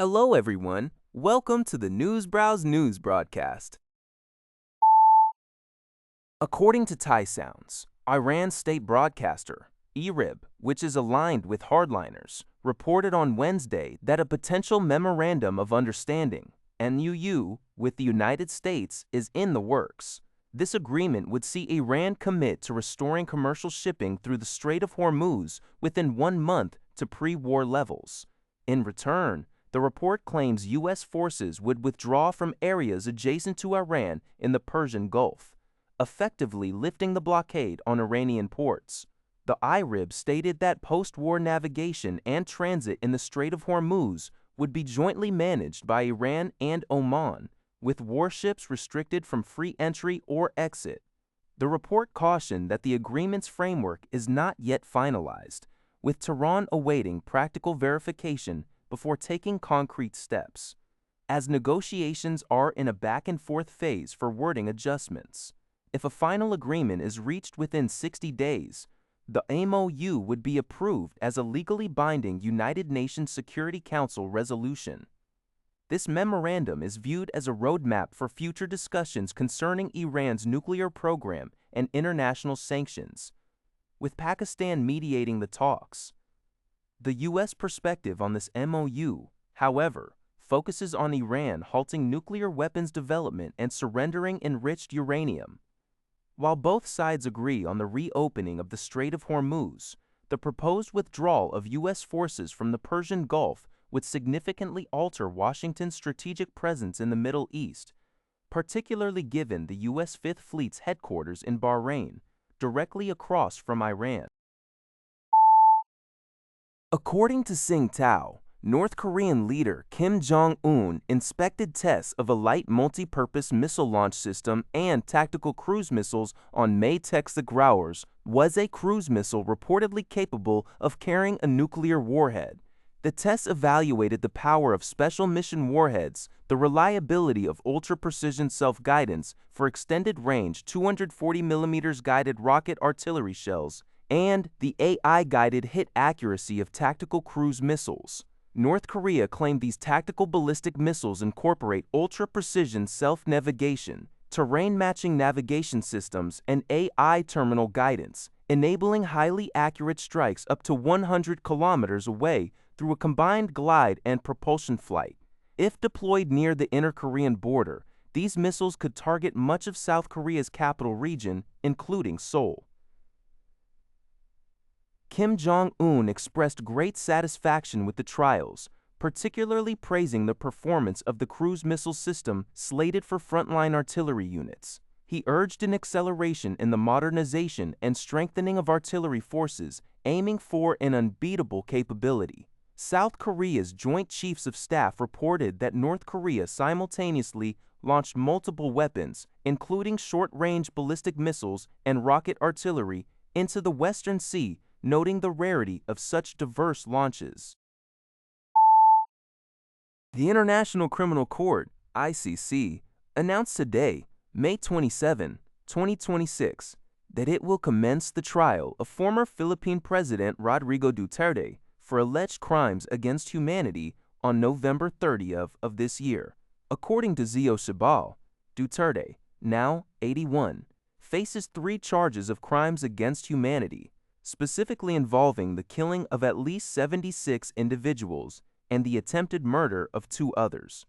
Hello, everyone. Welcome to the Browse News broadcast. According to Thai Sounds, Iran's state broadcaster, ERIB, which is aligned with hardliners, reported on Wednesday that a potential memorandum of understanding, MOU, with the United States is in the works. This agreement would see Iran commit to restoring commercial shipping through the Strait of Hormuz within 1 month to pre-war levels. In return, the report claims U.S. forces would withdraw from areas adjacent to Iran in the Persian Gulf, effectively lifting the blockade on Iranian ports. The IRIB stated that post-war navigation and transit in the Strait of Hormuz would be jointly managed by Iran and Oman, with warships restricted from free entry or exit. The report cautioned that the agreement's framework is not yet finalized, with Tehran awaiting practical verification before taking concrete steps, as negotiations are in a back-and-forth phase for wording adjustments. If a final agreement is reached within 60 days, the MOU would be approved as a legally binding United Nations Security Council resolution. This memorandum is viewed as a roadmap for future discussions concerning Iran's nuclear program and international sanctions, with Pakistan mediating the talks. The U.S. perspective on this MOU, however, focuses on Iran halting nuclear weapons development and surrendering enriched uranium. While both sides agree on the reopening of the Strait of Hormuz, the proposed withdrawal of U.S. forces from the Persian Gulf would significantly alter Washington's strategic presence in the Middle East, particularly given the U.S. Fifth Fleet's headquarters in Bahrain, directly across from Iran. According to Tsingtao, North Korean leader Kim Jong-un inspected tests of a light multi-purpose missile launch system and tactical cruise missiles on May. The Growers was a cruise missile reportedly capable of carrying a nuclear warhead. The tests evaluated the power of special mission warheads, the reliability of ultra-precision self-guidance for extended-range 240mm guided rocket artillery shells, and the AI-guided hit accuracy of tactical cruise missiles. North Korea claimed these tactical ballistic missiles incorporate ultra-precision self-navigation, terrain-matching navigation systems, and AI terminal guidance, enabling highly accurate strikes up to 100 kilometers away through a combined glide and propulsion flight. If deployed near the inter-Korean border, these missiles could target much of South Korea's capital region, including Seoul. Kim Jong-un expressed great satisfaction with the trials, particularly praising the performance of the cruise missile system slated for frontline artillery units. He urged an acceleration in the modernization and strengthening of artillery forces, aiming for an unbeatable capability. South Korea's Joint Chiefs of Staff reported that North Korea simultaneously launched multiple weapons, including short-range ballistic missiles and rocket artillery, into the Western Sea, noting the rarity of such diverse launches. The International Criminal Court, ICC, announced today, May 27, 2026, that it will commence the trial of former Philippine President Rodrigo Duterte for alleged crimes against humanity on November 30th of this year. According to Zio Shabal, Duterte, now 81, faces 3 charges of crimes against humanity, specifically involving the killing of at least 76 individuals and the attempted murder of 2 others.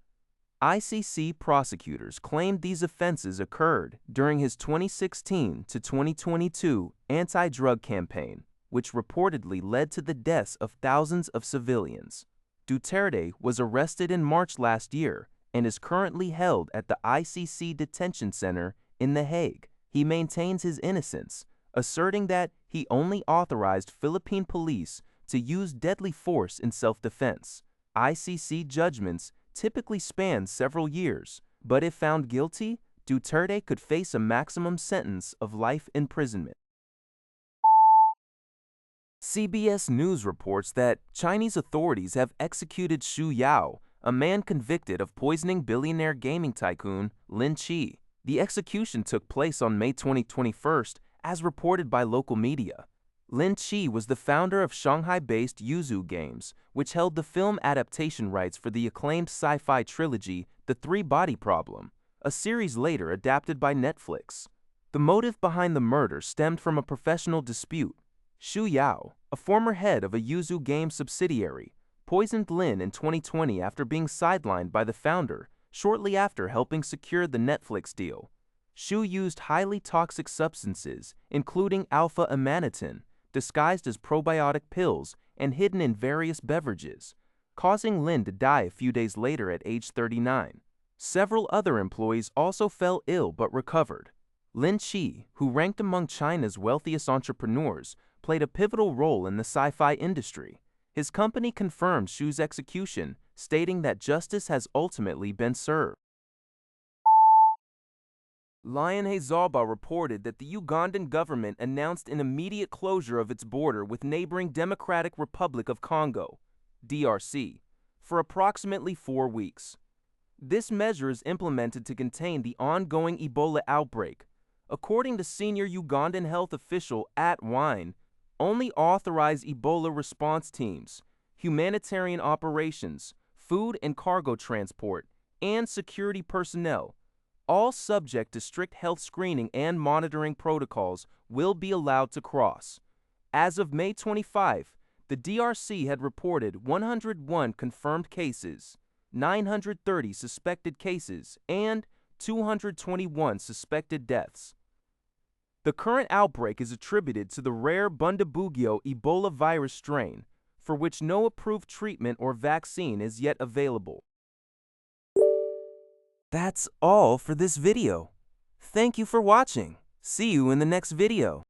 ICC prosecutors claimed these offenses occurred during his 2016 to 2022 anti-drug campaign, which reportedly led to the deaths of thousands of civilians. Duterte was arrested in March last year and is currently held at the ICC detention center in The Hague. He maintains his innocence, asserting that he only authorized Philippine police to use deadly force in self-defense. ICC judgments typically span several years, but if found guilty, Duterte could face a maximum sentence of life imprisonment. CBS News reports that Chinese authorities have executed Xu Yao, a man convicted of poisoning billionaire gaming tycoon Lin Qi. The execution took place on May 2021, as reported by local media. Lin Qi was the founder of Shanghai-based Yuzu Games, which held the film adaptation rights for the acclaimed sci-fi trilogy The Three-Body Problem, a series later adapted by Netflix. The motive behind the murder stemmed from a professional dispute. Xu Yao, a former head of a Yuzu Games subsidiary, poisoned Lin in 2020 after being sidelined by the founder shortly after helping secure the Netflix deal. Xu used highly toxic substances, including alpha-amanitin, disguised as probiotic pills and hidden in various beverages, causing Lin to die a few days later at age 39. Several other employees also fell ill but recovered. Lin Qi, who ranked among China's wealthiest entrepreneurs, played a pivotal role in the sci-fi industry. His company confirmed Xu's execution, stating that justice has ultimately been served. Lion Zauba reported that the Ugandan government announced an immediate closure of its border with neighboring Democratic Republic of Congo, DRC, for approximately 4 weeks. This measure is implemented to contain the ongoing Ebola outbreak. According to senior Ugandan health official at Wine, only authorized Ebola response teams, humanitarian operations, food and cargo transport, and security personnel, all subject to strict health screening and monitoring protocols, will be allowed to cross. As of May 25, the DRC had reported 101 confirmed cases, 930 suspected cases, and 221 suspected deaths. The current outbreak is attributed to the rare Bundibugyo Ebola virus strain, for which no approved treatment or vaccine is yet available. That's all for this video. Thank you for watching. See you in the next video.